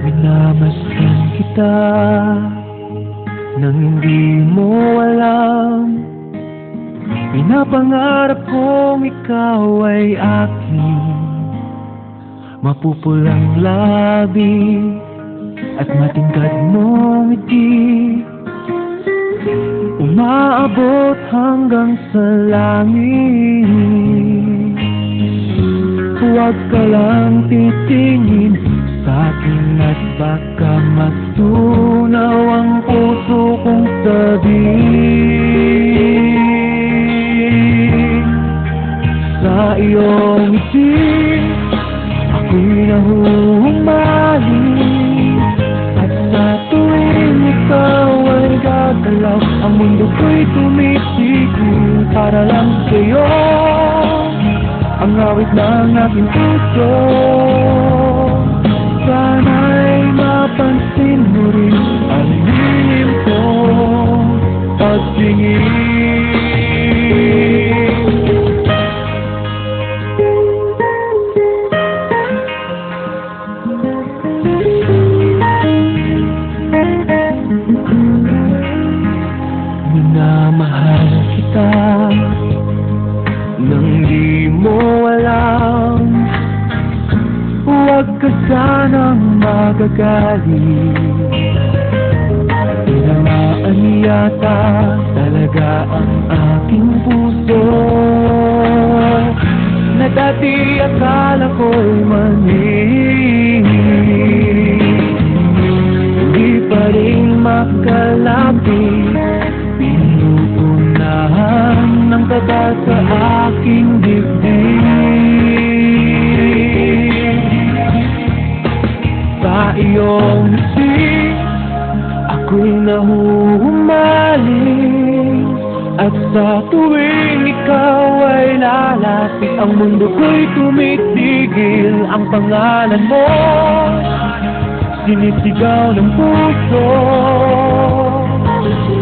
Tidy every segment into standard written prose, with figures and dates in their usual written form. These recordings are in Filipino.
Minamasdan kita nang hindi mo alam. Pinapangarap kong ikaw ay aking mapupulang labi at matingkad mong ngiti, umaabot hanggang sa langit. Huwag ka lang titingin sa'kin at baka matunaw ang puso kong sabihin. Sa iyong ngiti ako'y nahuhumaling, at sa tuwing ikaw ay gagalaw, ang mundo ko'y tumitigil para lang sa'yo. Ang awit ng aking puso, sana'y mapansin mo rin ang lihim kong pagtingin. Minamahal kita nang di mo alam. Huwag ka sanang magagalit, tinamaan yata talaga ang aking puso, na dati akala ko'y mali. Hindi pa rin makalapit, pinuunahan ng kaba sa aking dibdib. Sa iyong ngiti ako'y nahuhumaling, at sa tuwing ikaw ay lalapit, ang mundo ko'y tumitigil. Ang pangalan mo sinisigaw ng puso,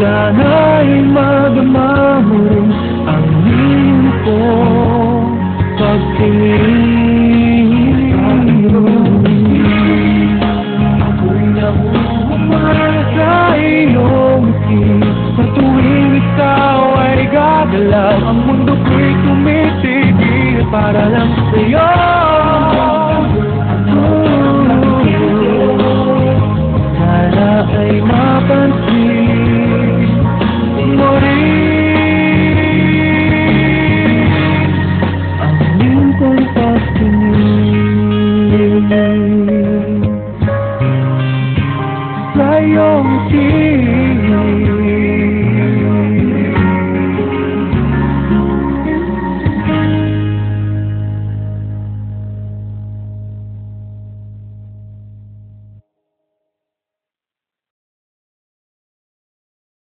sana'y madama mo rin ang lihim kong pagtingin.